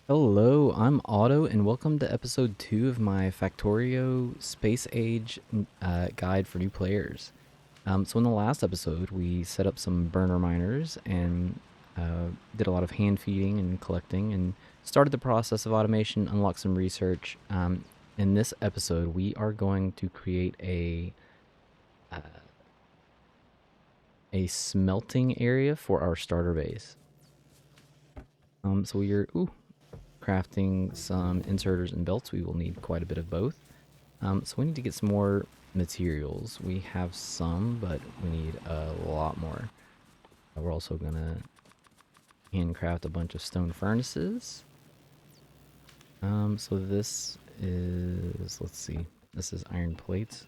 Hello, I'm Otto, and welcome to episode 2 of my Factorio Space Age guide for new players. So in the last episode, we set up some burner miners and did a lot of hand feeding and collecting and started the process of automation, unlocked some research. In this episode, we are going to create uh, a smelting area for our starter base. So we're crafting some inserters and belts. We will need quite a bit of both. So we need to get some more materials. We have some, but we need a lot more. We're also gonna handcraft a bunch of stone furnaces. So this is, let's see, this is iron plates.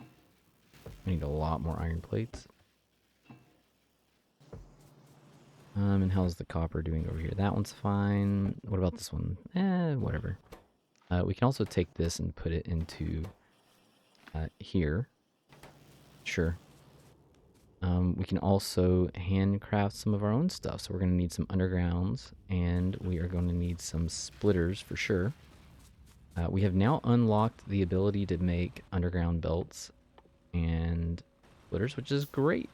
We need a lot more iron plates. And how's the copper doing over here? That one's fine. What about this one? Whatever. We can also take this and put it into here. Sure. We can also handcraft some of our own stuff. So we're going to need some undergrounds, and we are going to need some splitters for sure. We have now unlocked the ability to make underground belts and splitters, which is great.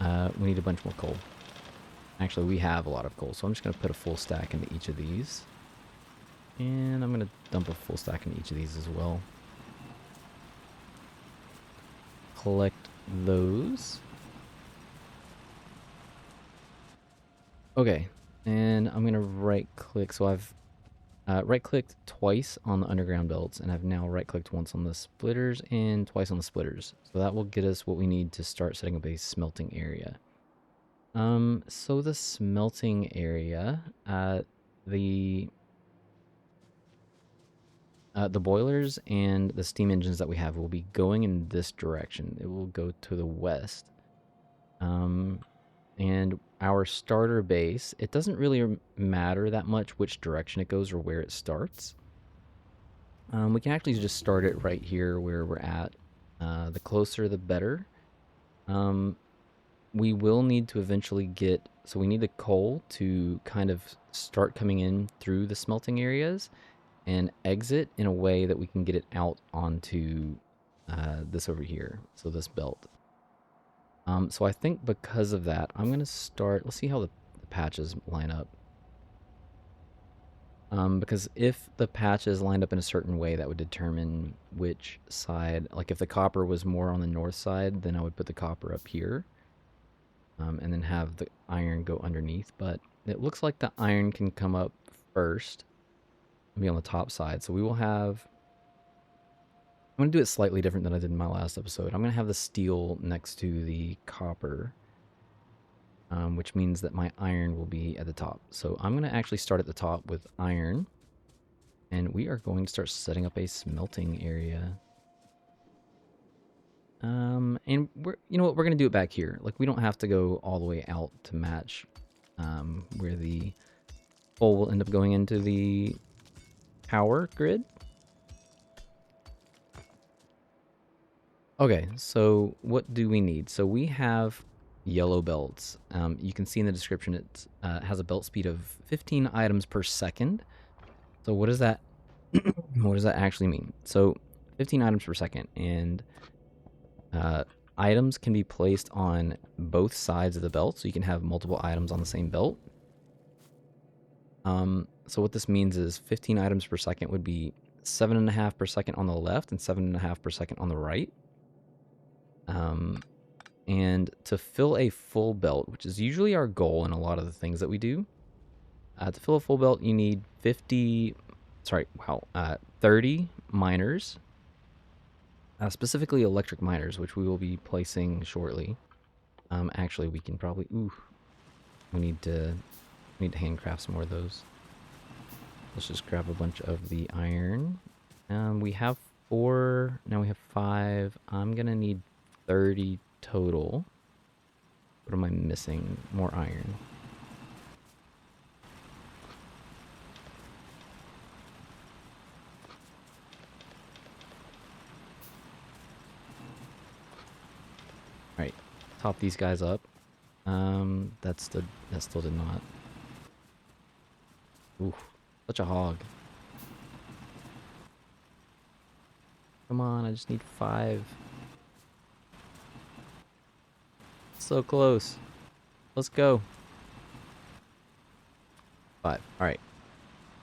We need a bunch more coal. Actually, we have a lot of coal, so I'm just going to put a full stack into each of these. And I'm going to dump a full stack into each of these as well. Collect those. Okay, and I'm gonna right click. So I've right clicked twice on the underground belts, and I've now right clicked once on the splitters and twice on the splitters. So that will get us what we need to start setting up a smelting area. So the smelting area, the the boilers and the steam engines that we have will be going in this direction. It will go to the west. And our starter base, it doesn't really matter that much which direction it goes or where it starts. We can actually just start it right here where we're at. The closer, the better. Um, we will need to eventually get, so we need the coal to kind of start coming in through the smelting areas and exit in a way that we can get it out onto this over here, so this belt. So I think because of that, I'm going to start, let's see how the patches line up. Because if the patches lined up in a certain way, that would determine which side, like if the copper was more on the north side, then I would put the copper up here. And then have the iron go underneath. But it looks like the iron can come up first, be on the top side. So we will have, I'm going to do it slightly different than I did in my last episode. I'm going to have the steel next to the copper. Which means that my iron will be at the top. So I'm going to actually start at the top with iron. And we are going to start setting up a smelting area. And we're, you know what, we're going to do it back here. Like, we don't have to go all the way out to match where the coal will end up going into the power grid. Okay, so what do we need? So we have yellow belts. You can see in the description it has a belt speed of 15 items per second. So what does that what does that actually mean? So 15 items per second, and items can be placed on both sides of the belt, so you can have multiple items on the same belt. So what this means is 15 items per second would be 7.5 per second on the left and 7.5 per second on the right. And to fill a full belt, which is usually our goal in a lot of the things that we do, to fill a full belt, you need 30 miners, specifically electric miners, which we will be placing shortly. Actually, we can probably, we need to handcraft some more of those. Let's just grab a bunch of the iron. We have 4, now we have 5. I'm gonna need 30 total. What am I missing? More iron. Alright, top these guys up. That still did not. Oof. Such a hog. Come on, I just need 5. So close. Let's go. 5. All right.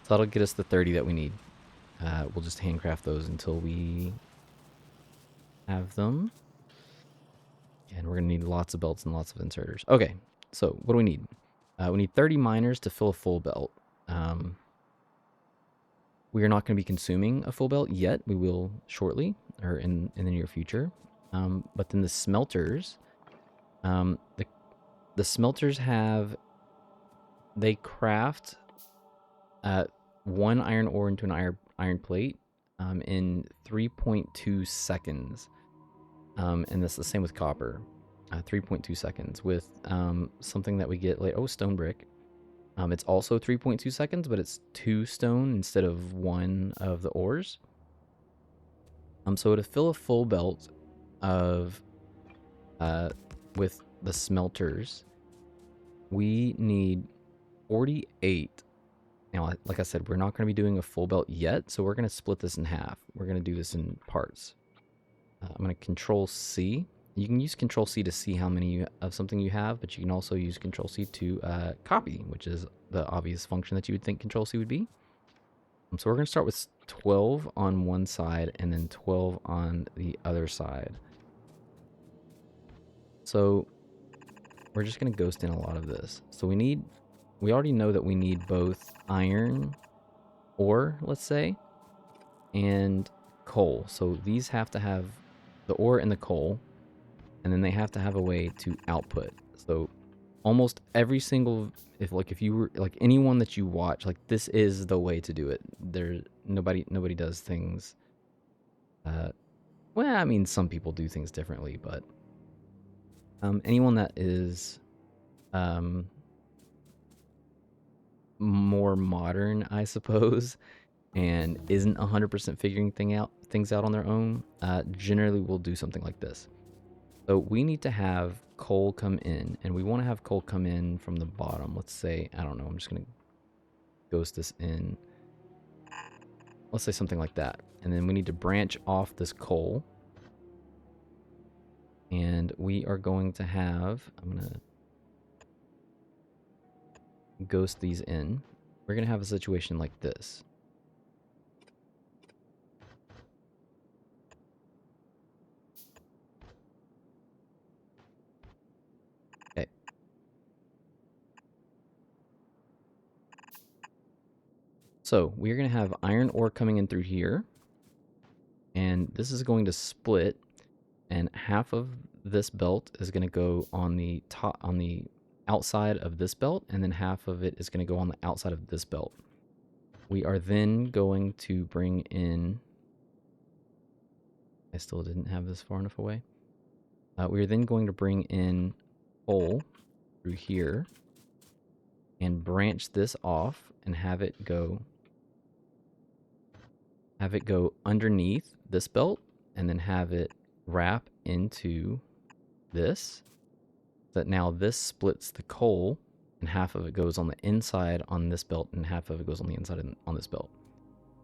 So that'll get us the 30 that we need. We'll just handcraft those until we have them. And we're going to need lots of belts and lots of inserters. Okay, so what do we need? We need 30 miners to fill a full belt. We are not going to be consuming a full belt yet. We will shortly, or in the near future. But then the smelters, the smelters have, they craft 1 iron ore into an iron plate in 3.2 seconds. And that's the same with copper. 3.2 seconds with something that we get like, oh, stone brick. It's also 3.2 seconds, but it's 2 stone instead of 1 of the ores. So to fill a full belt of with the smelters, we need 48. Now, like I said, we're not going to be doing a full belt yet, so we're going to split this in half. We're going to do this in parts. I'm going to Control C. You can use Control C to see how many of something you have, but you can also use Control C to copy, which is the obvious function that you would think Control C would be. So we're going to start with 12 on one side and then 12 on the other side. So we're just going to ghost in a lot of this. So we already know that we need both iron ore, let's say, and coal. So these have to have the ore and the coal, and then they have to have a way to output. So almost every single, if you were like anyone that you watch, like this is the way to do it. Nobody does things. Well, I mean, some people do things differently, but anyone that is more modern, I suppose, and isn't 100% figuring things out on their own, generally will do something like this. So we need to have coal come in, and we want to have coal come in from the bottom. Let's say, I don't know, I'm just going to ghost this in. Let's say something like that. And then we need to branch off this coal. And we are going to have, I'm going to ghost these in. We're going to have a situation like this. Okay. So we're going to have iron ore coming in through here. And this is going to split, and half of this belt is going to go on the top, on the outside of this belt, and then half of it is going to go on the outside of this belt. We are then going to bring in, I still didn't have this far enough away. We are then going to bring in coal through here and branch this off and have it go underneath this belt, and then have it wrap into this. That now this splits the coal, and half of it goes on the inside on this belt, and half of it goes on the inside on this belt.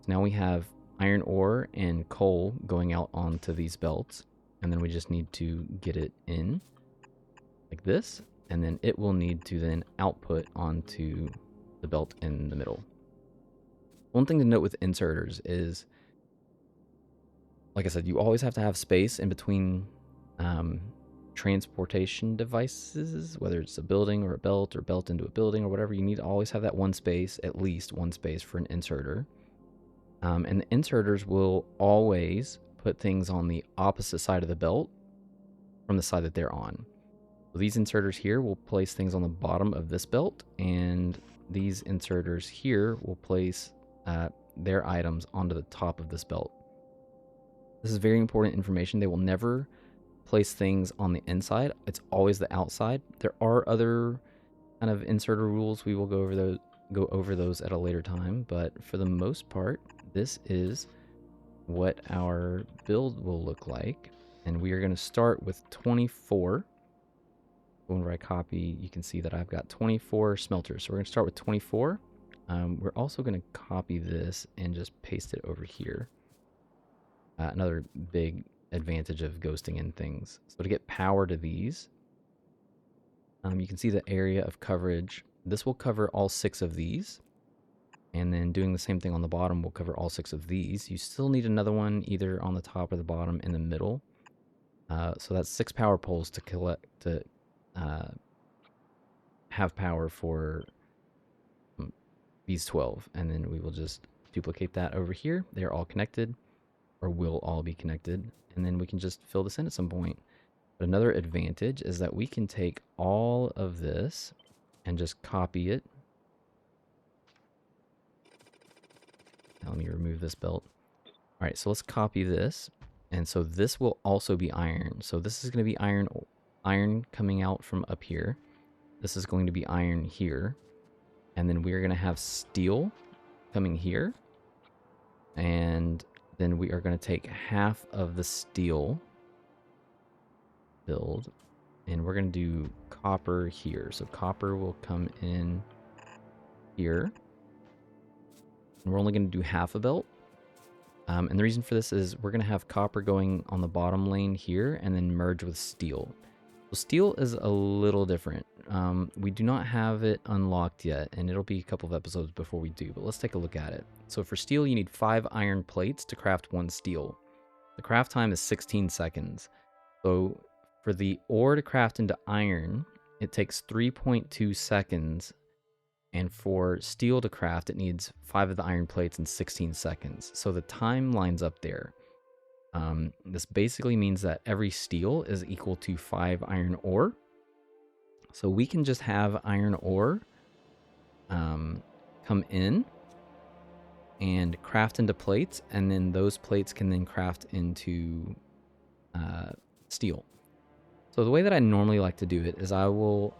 So now we have iron ore and coal going out onto these belts, and then we just need to get it in like this, and then it will need to then output onto the belt in the middle. One thing to note with inserters is, like I said, you always have to have space in between transportation devices, whether it's a building or a belt or belt into a building or whatever. You need to always have that one space, at least one space for an inserter. And the inserters will always put things on the opposite side of the belt from the side that they're on. So these inserters here will place things on the bottom of this belt, and these inserters here will place their items onto the top of this belt. This is very important information. They will never place things on the inside. It's always the outside. There are other kind of inserter rules. We will go over those at a later time, but for the most part, this is what our build will look like. And we are going to start with 24. Whenever I copy, you can see that I've got 24 smelters. So we're going to start with 24. We're also going to copy this and just paste it over here. Another big advantage of ghosting in things. So to get power to these, you can see the area of coverage. This will cover all 6 of these. And then doing the same thing on the bottom will cover all 6 of these. You still need another one either on the top or the bottom in the middle. So that's 6 power poles to collect to have power for these 12. And then we will just duplicate that over here. They're all connected, or will all be connected. And then we can just fill this in at some point. But another advantage is that we can take all of this and just copy it. Now let me remove this belt. All right, so let's copy this. And so this will also be iron. So this is going to be iron coming out from up here. This is going to be iron here. And then we're going to have steel coming here. And then we are going to take half of the steel build. And we're going to do copper here. So copper will come in here. And we're only going to do half a belt. And the reason for this is we're going to have copper going on the bottom lane here and then merge with steel. So steel is a little different. We do not have it unlocked yet, and it'll be a couple of episodes before we do, but let's take a look at it. So for steel, you need 5 iron plates to craft 1 steel. The craft time is 16 seconds. So for the ore to craft into iron, it takes 3.2 seconds. And for steel to craft, it needs 5 of the iron plates in 16 seconds. So the time lines up there. This basically means that every steel is equal to 5 iron ore. So we can just have iron ore come in and craft into plates, and then those plates can then craft into steel. So the way that I normally like to do it is I will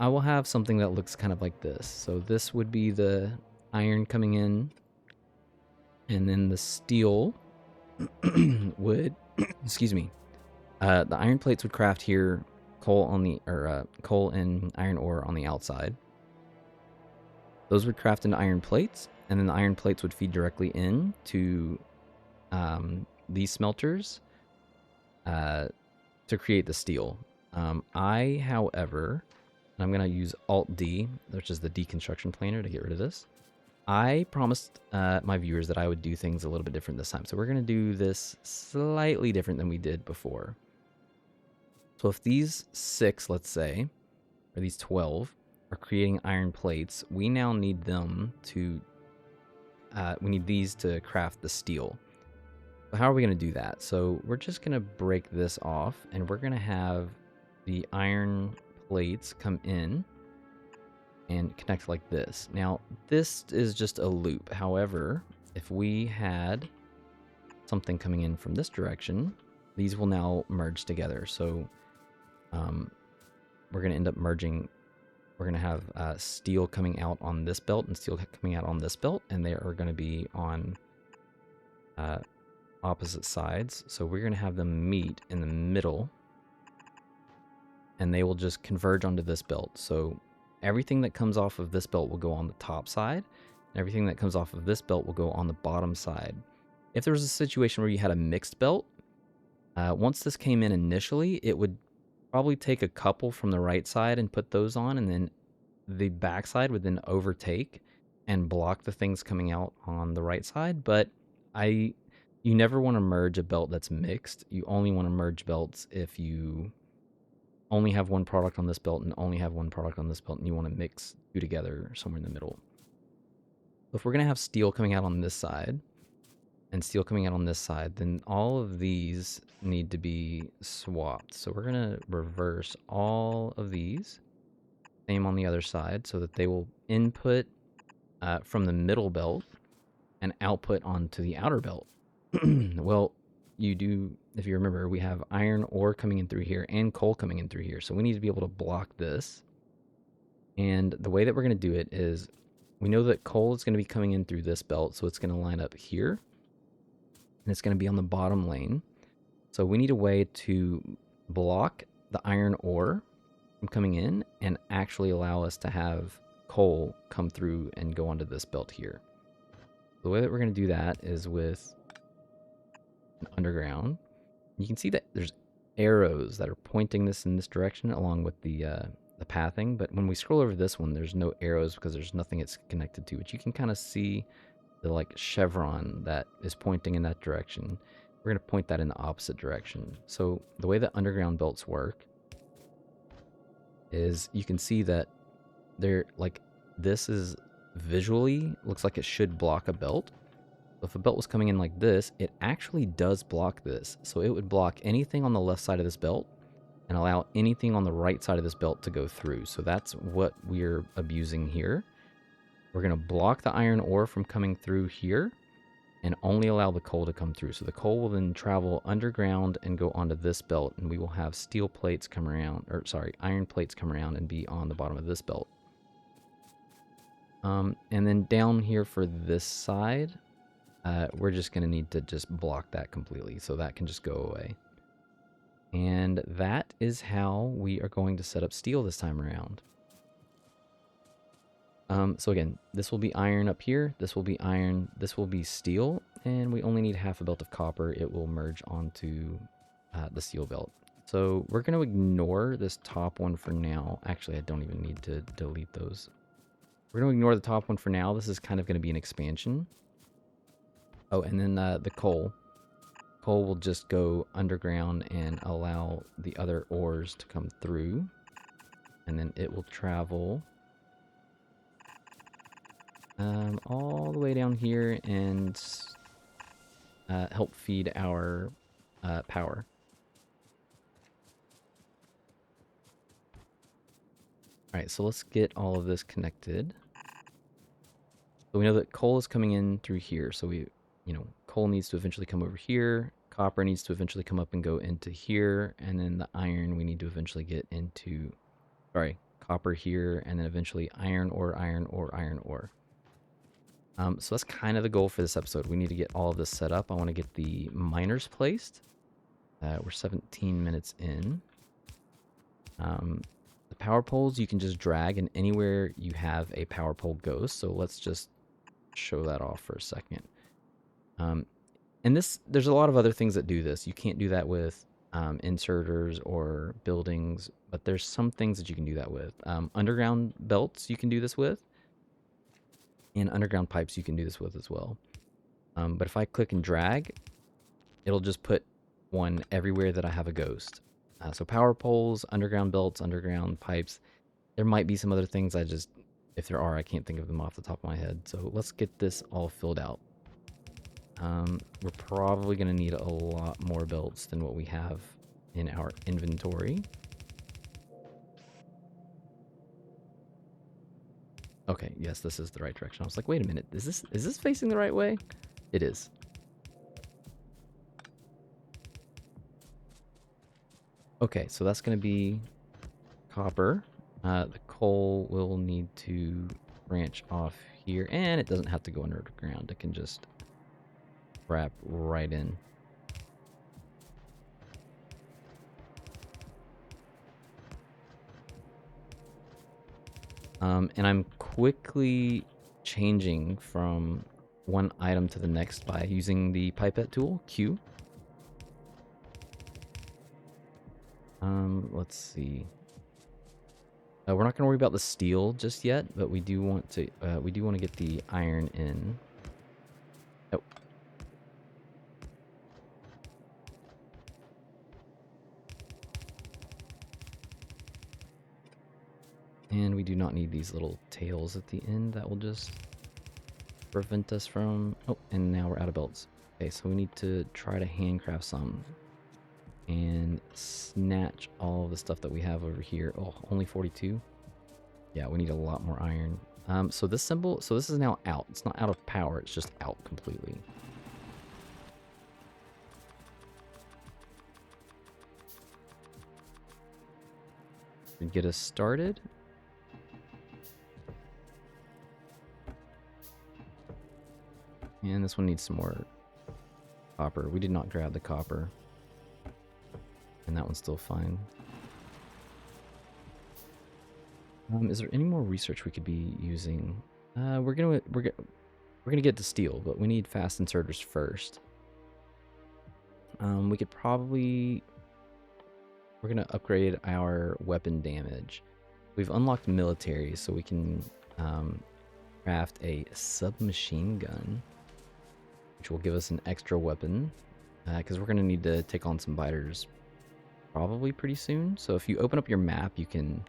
have something that looks kind of like this. So this would be the iron coming in, and then the steel would, excuse me, the iron plates would craft here, coal and iron ore on the outside. Those would craft into iron plates, and then the iron plates would feed directly in to these smelters to create the steel. I, however, and I'm going to use Alt-D, which is the deconstruction planer, to get rid of this. I promised my viewers that I would do things a little bit different this time. So we're going to do this slightly different than we did before. So if these 6, let's say, or these 12, are creating iron plates, we now need them to, we need these to craft the steel. So how are we going to do that? So we're just going to break this off, and we're going to have the iron plates come in and connect like this. Now, this is just a loop. However, if we had something coming in from this direction, these will now merge together. So we're going to end up merging. We're going to have steel coming out on this belt and steel coming out on this belt, and they are going to be on opposite sides. So we're going to have them meet in the middle, and they will just converge onto this belt. So everything that comes off of this belt will go on the top side, and everything that comes off of this belt will go on the bottom side. If there was a situation where you had a mixed belt, once this came in initially, it would probably take a couple from the right side and put those on, and then the back side would then overtake and block the things coming out on the right side. But you never want to merge a belt that's mixed. You only want to merge belts if you only have one product on this belt and only have one product on this belt, and you want to mix 2 together somewhere in the middle. So if we're going to have steel coming out on this side and steel coming out on this side, then all of these need to be swapped. So we're going to reverse all of these, same on the other side, so that they will input from the middle belt and output onto the outer belt. Well, you do, if you remember, we have iron ore coming in through here and coal coming in through here. So we need to be able to block this. And the way that we're going to do it is, we know that coal is going to be coming in through this belt, so it's going to line up here. And it's going to be on the bottom lane. So we need a way to block the iron ore from coming in and actually allow us to have coal come through and go onto this belt here. The way that we're going to do that is with an underground. You can see that there's arrows that are pointing this in this direction along with the pathing, but when we scroll over this one, there's no arrows because there's nothing it's connected to, but you can kind of see the like chevron that is pointing in that direction. We're going to point that in the opposite direction. So the way that underground belts work is you can see that they're like, this is visually looks like it should block a belt. So if a belt was coming in like this, it actually does block this. So it would block anything on the left side of this belt and allow anything on the right side of this belt to go through. So that's what we're abusing here. We're going to block the iron ore from coming through here and only allow the coal to come through. So the coal will then travel underground and go onto this belt, and we will have steel plates come around, or sorry, iron plates come around and be on the bottom of this belt. And then down here for this side, we're just going to need to just block that completely, so that can just go away. And that is how we are going to set up steel this time around. So again, this will be iron up here, this will be iron, this will be steel, and we only need half a belt of copper. It will merge onto the steel belt. So we're going to ignore this top one for now. Actually, I don't even need to delete those. We're going to ignore the top one for now. This is kind of going to be an expansion. Oh, and then the coal. Coal will just go underground and allow the other ores to come through. And then it will travel all the way down here and help feed our power. Alright, so let's get all of this connected. So we know that coal is coming in through here. So coal needs to eventually come over here. Copper needs to eventually come up and go into here. And then the iron we need to eventually get into, copper here. And then eventually iron ore, iron ore, iron ore. So that's kind of the goal for this episode. We need to get all of this set up. I want to get the miners placed. We're 17 minutes in. The power poles you can just drag, and anywhere you have a power pole goes. So let's just show that off for a second. And there's a lot of other things that do this. You can't do that with inserters or buildings, but there's some things that you can do that with. Underground belts you can do this with. And underground pipes you can do this with as well. But if I click and drag, it'll just put one everywhere that I have a ghost. So power poles, underground belts, underground pipes. There might be some other things if there are, I can't think of them off the top of my head. So let's get this all filled out. We're probably going to need a lot more belts than what we have in our inventory. Okay, yes, this is the right direction. I was like, wait a minute, is this facing the right way? It is. Okay, so that's going to be copper. The coal will need to branch off here, and it doesn't have to go underground. It can just wrap right in. And I'm quickly changing from one item to the next by using the pipette tool, Q. Let's see. We're not going to worry about the steel just yet, but we do want to get the iron in. Oh. And we do not need these little tails at the end. That will just prevent us from... Oh, and now we're out of belts. Okay, so we need to try to handcraft some. And snatch all of the stuff that we have over here. Oh, only 42? Yeah, we need a lot more iron. So this is now out. It's not out of power, it's just out completely. To get us started... And this one needs some more copper. We did not grab the copper. And that one's still fine. Is there any more research we could be using? We're gonna get to steel, but we need fast inserters first. We could probably we're gonna upgrade our weapon damage. We've unlocked military, so we can craft a submachine gun, which will give us an extra weapon. Because we're gonna need to take on some biters probably pretty soon. So if you open up your map, you can.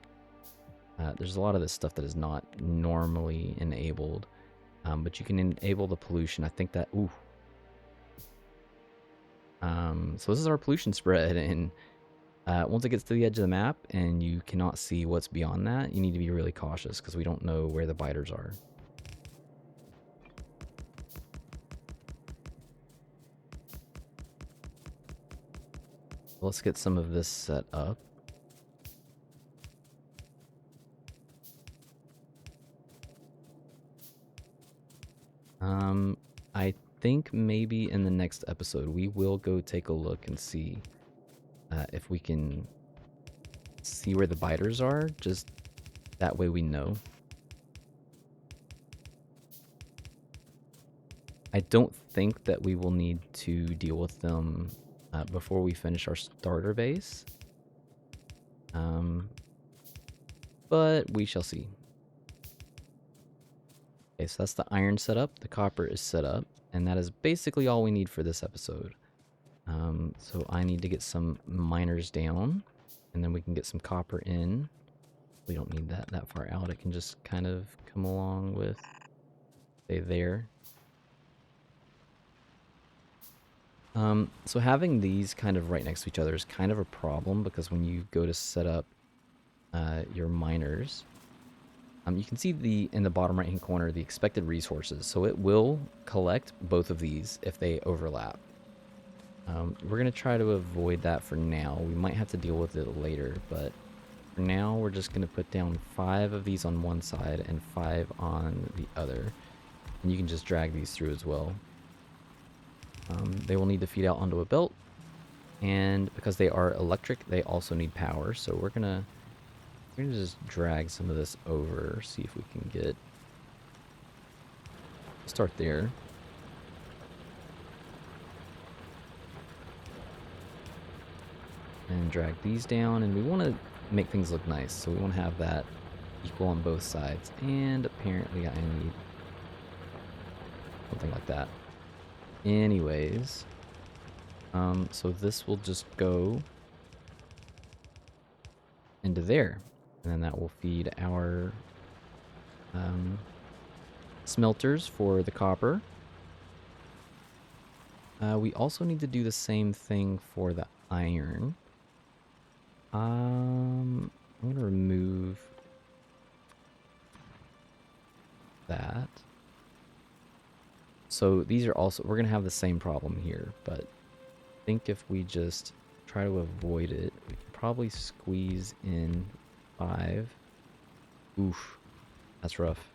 There's a lot of this stuff that is not normally enabled, but you can enable the pollution. I think that. Ooh. So this is our pollution spread, and once it gets to the edge of the map and you cannot see what's beyond that, you need to be really cautious because we don't know where the biters are. Let's get some of this set up. I think maybe in the next episode we will go take a look and see if we can see where the biters are. Just that way we know. I don't think that we will need to deal with them before we finish our starter base. But we shall see. Okay, so that's the iron set up. The copper is set up. And that is basically all we need for this episode. So I need to get some miners down. And then we can get some copper in. We don't need that far out. It can just kind of come along with, say, there. So having these kind of right next to each other is kind of a problem because when you go to set up your miners, you can see in the bottom right hand corner the expected resources. So it will collect both of these if they overlap. We're going to try to avoid that for now. We might have to deal with it later, but for now we're just going to put down 5 of these on one side and 5 on the other. And you can just drag these through as well. They will need to feed out onto a belt, and because they are electric, they also need power. So we're gonna just drag some of this over, see if we can get. Start there. And drag these down, and we want to make things look nice, so we want to have that equal on both sides. And apparently I need something like that. Anyways, so this will just go into there, and then that will feed our smelters for the copper. We also need to do the same thing for the iron. I'm gonna remove that. So these are also, we're going to have the same problem here, but I think if we just try to avoid it, we can probably squeeze in 5. Oof, that's rough.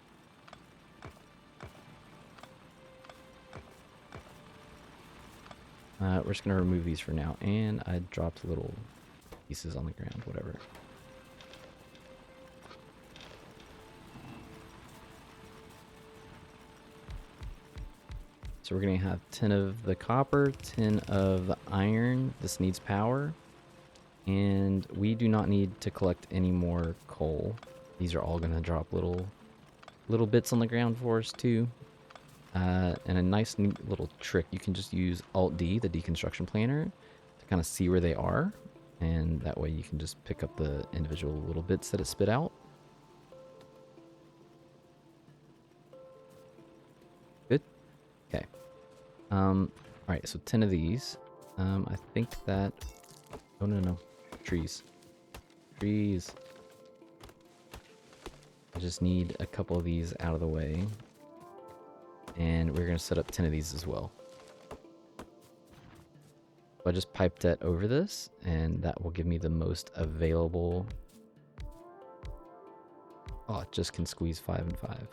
We're just going to remove these for now, and I dropped little pieces on the ground, whatever. So we're going to have 10 of the copper, 10 of the iron. This needs power. And we do not need to collect any more coal. These are all going to drop little bits on the ground for us too. And a nice neat little trick, you can just use Alt-D, the deconstruction planner, to kind of see where they are. And that way you can just pick up the individual little bits that it spit out. Good. Okay. Alright, so 10 of these. I think that... Oh, no. Trees. Trees. I just need a couple of these out of the way. And we're going to set up 10 of these as well. So I just piped that over this, and that will give me the most available... Oh, it just can squeeze 5 and 5.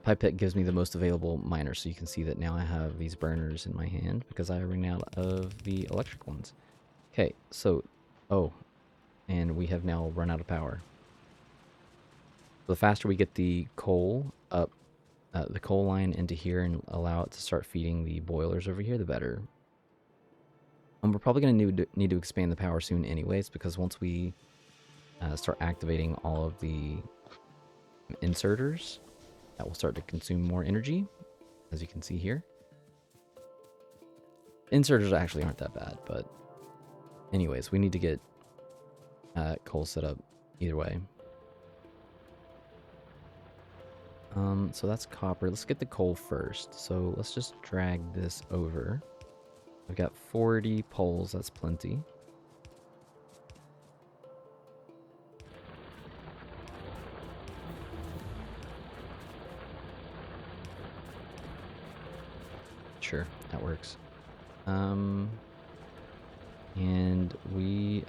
Pipette gives me the most available miner, so you can see that now I have these burners in my hand because I ran out of the electric ones. Okay, so... Oh. and we have now run out of power. So the faster we get the coal up, the coal line into here and allow it to start feeding the boilers over here, the better. And we're probably going to need to expand the power soon anyways, because once we start activating all of the inserters, that will start to consume more energy, as you can see here. Inserters actually aren't that bad, but anyways, we need to get coal set up either way. So that's copper. Let's get the coal first. So let's just drag this over. I've got 40 poles. That's plenty. Sure, that works. And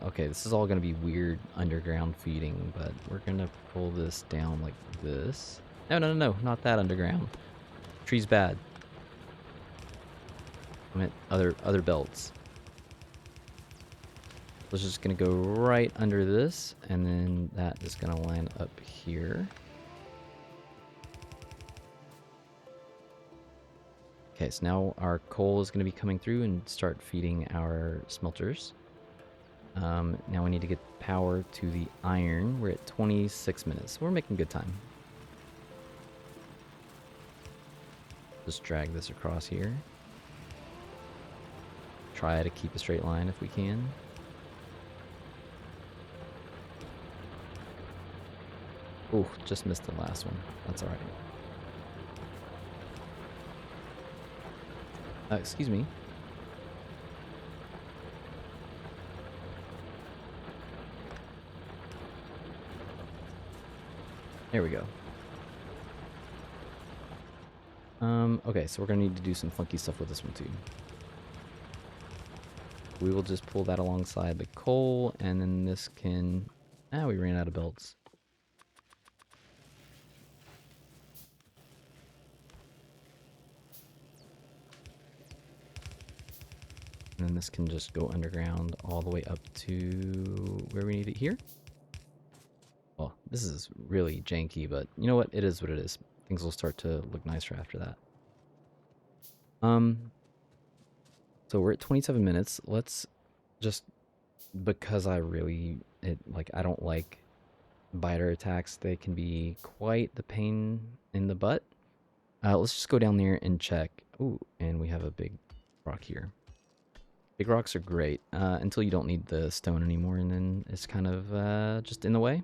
okay, this is all going to be weird underground feeding, but we're going to pull this down like this. No, not that underground. Tree's bad. I meant other belts. It's just going to go right under this, and then that is going to line up here. Okay, so now our coal is going to be coming through and start feeding our smelters. Now we need to get power to the iron. We're at 26 minutes. We're making good time. Just drag this across here. Try to keep a straight line if we can. Ooh, just missed the last one. That's alright. Excuse me. There we go. Okay, so we're gonna need to do some funky stuff with this one too. We will just pull that alongside the coal, and then this can... we ran out of belts. And then this can just go underground all the way up to where we need it here. Well, this is really janky, but you know what? It is what it is. Things will start to look nicer after that. So we're at 27 minutes. Let's just, because I don't like biter attacks. They can be quite the pain in the butt. Let's just go down there and check. Ooh, and we have a big rock here. Big rocks are great until you don't need the stone anymore, and then it's kind of just in the way.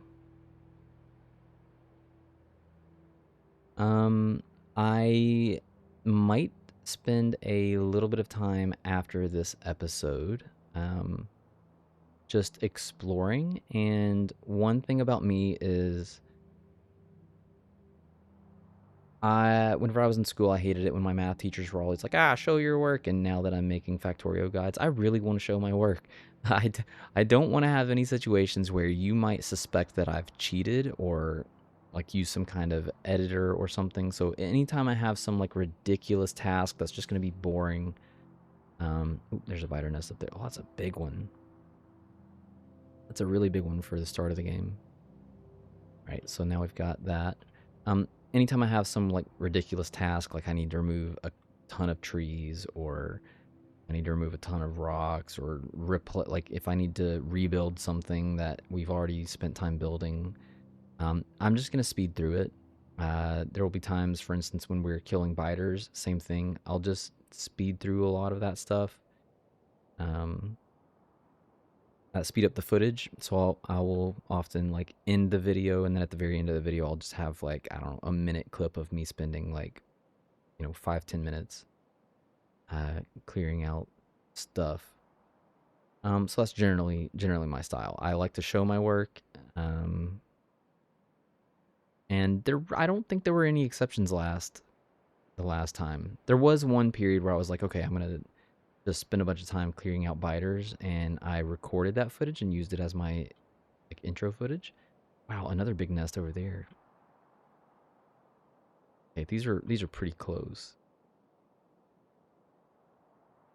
I might spend a little bit of time after this episode just exploring. And one thing about me is whenever I was in school, I hated it when my math teachers were always like, show your work. And now that I'm making Factorio guides, I really want to show my work. I don't want to have any situations where you might suspect that I've cheated or like use some kind of editor or something. So anytime I have some like ridiculous task that's just going to be boring. There's a biter nest up there. Oh, that's a big one. That's a really big one for the start of the game. Right, so now we've got that. Anytime I have some like ridiculous task, like I need to remove a ton of trees, or I need to remove a ton of rocks, or like if I need to rebuild something that we've already spent time building, I'm just gonna speed through it. There will be times, for instance, when we're killing biters, same thing. I'll just speed through a lot of that stuff. Speed up the footage, so I will often like end the video, and then at the very end of the video I'll just have like, I don't know, a minute clip of me spending like 5-10 minutes clearing out stuff. So that's generally my style. I like to show my work, and I don't think there were any exceptions the last time. There was one period where I was like, okay, I'm gonna just spend a bunch of time clearing out biters, and I recorded that footage and used it as my like intro footage. Wow, another big nest over there. Okay, these are pretty close.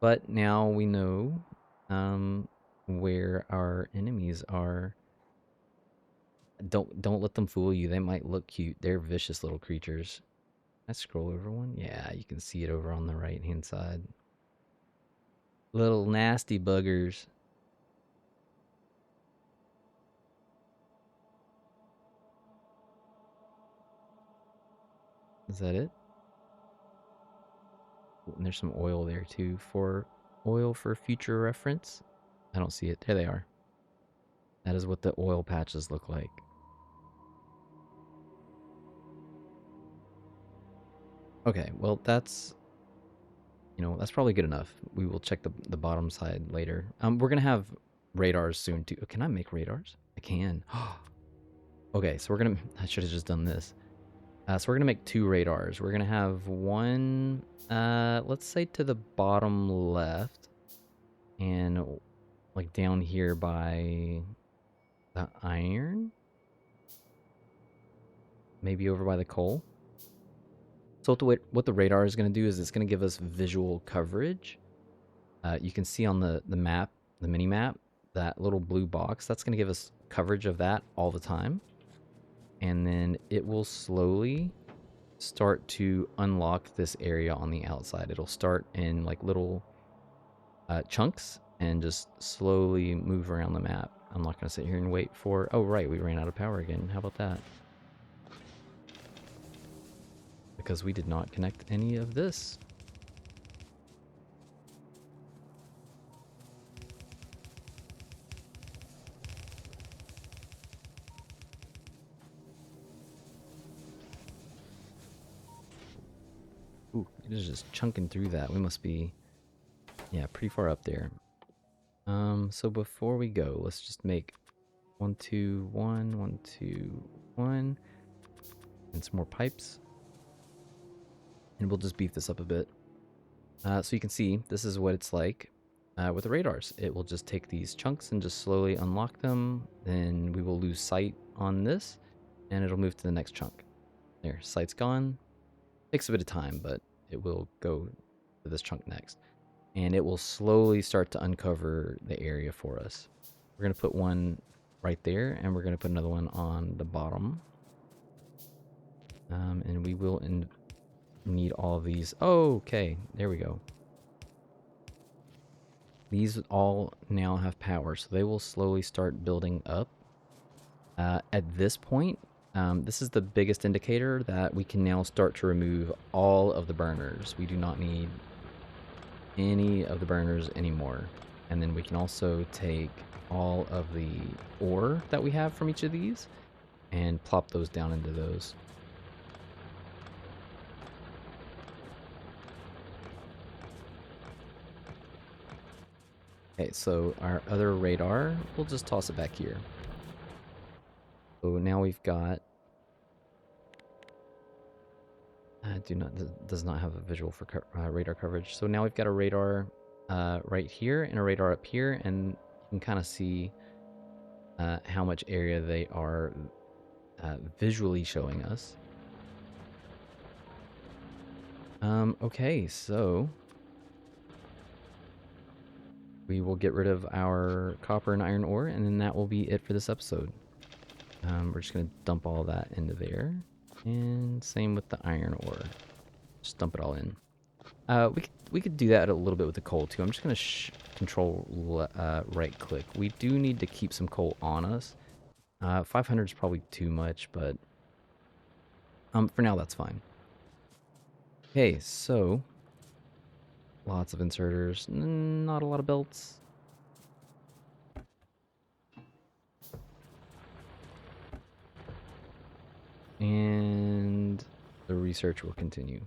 But now we know where our enemies are Don't let them fool you. They might look cute. They're vicious little creatures. I scroll over one. Yeah, you can see it over on the right hand side. Little nasty buggers. Is that it? And there's some oil there too for oil for future reference. I don't see it. There they are. That is what the oil patches look like. Okay, well that's that's probably good enough. We will check the bottom side later. We're gonna have radars soon too. Can I make radars? I can. Okay, so I should have just done this. So we're gonna make 2 radars. We're gonna have one, let's say to the bottom left, and like down here by the iron, maybe over by the coal. So what the radar is gonna do is it's gonna give us visual coverage. You can see on the map, the mini map, that little blue box. That's gonna give us coverage of that all the time, and then it will slowly start to unlock this area on the outside. It'll start in like little chunks and just slowly move around the map. I'm not going to sit here and wait for... Oh, right, we ran out of power again. How about that? Because we did not connect any of this. Ooh, it is just chunking through that. We must be, yeah, pretty far up there. So before we go, let's just make 1, 2, 1, 1, 2, 1, and some more pipes. And we'll just beef this up a bit. So you can see this is what it's like with the radars. It will just take these chunks and just slowly unlock them. Then we will lose sight on this, and it'll move to the next chunk. There, sight's gone. Takes a bit of time, but it will go to this chunk next. And it will slowly start to uncover the area for us. We're going to put one right there, and we're going to put another one on the bottom. And we will need all of these. Oh, okay, there we go. These all now have power, so they will slowly start building up. At this point, this is the biggest indicator that we can now start to remove all of the burners. We do not need any of the burners anymore. And then we can also take all of the ore that we have from each of these and plop those down into those. Okay, so our other radar, we'll just toss it back here. So now we've got... does not have a visual for radar coverage. So now we've got a radar right here and a radar up here, and you can kind of see how much area they are visually showing us. Okay, so we will get rid of our copper and iron ore, and then that will be it for this episode. We're just going to dump all that into there. And same with the iron ore. Just dump it all in. We could do that a little bit with the coal too. I'm just going to control right click. We do need to keep some coal on us. 500 is probably too much, but for now that's fine. Okay, so lots of inserters, not a lot of belts. And the research will continue.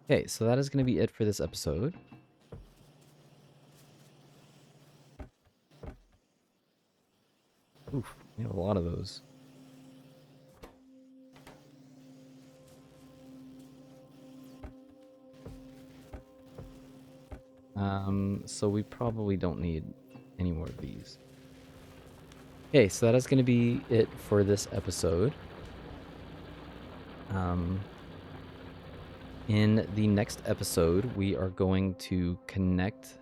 Okay, so that is going to be it for this episode. Oof, we have a lot of those. So we probably don't need any more of these. Okay, so that is going to be it for this episode. In the next episode, we are going to connect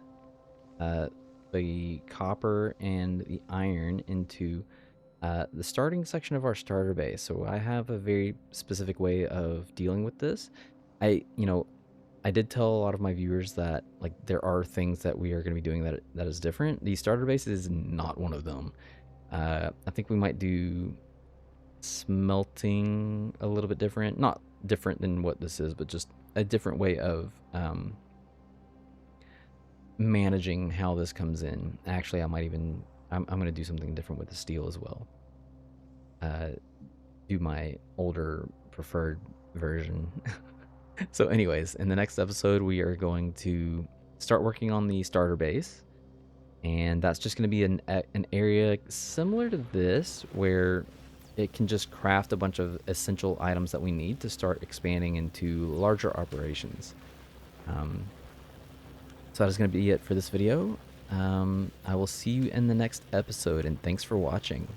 the copper and the iron into The starting section of our starter base. So I have a very specific way of dealing with this. You know, I did tell a lot of my viewers that like there are things that we are going to be doing that is different. The starter base is not one of them. I think we might do smelting a little bit different, not different than what this is, but just a different way of managing how this comes in. Actually, I might even I'm going to do something different with the steel as well. Uh, do my older preferred version. So, anyways, in the next episode, we are going to start working on the starter base, and that's just going to be an area similar to this where it can just craft a bunch of essential items that we need to start expanding into larger operations. Um, so that is going to be it for this video. I will see you in the next episode, and thanks for watching.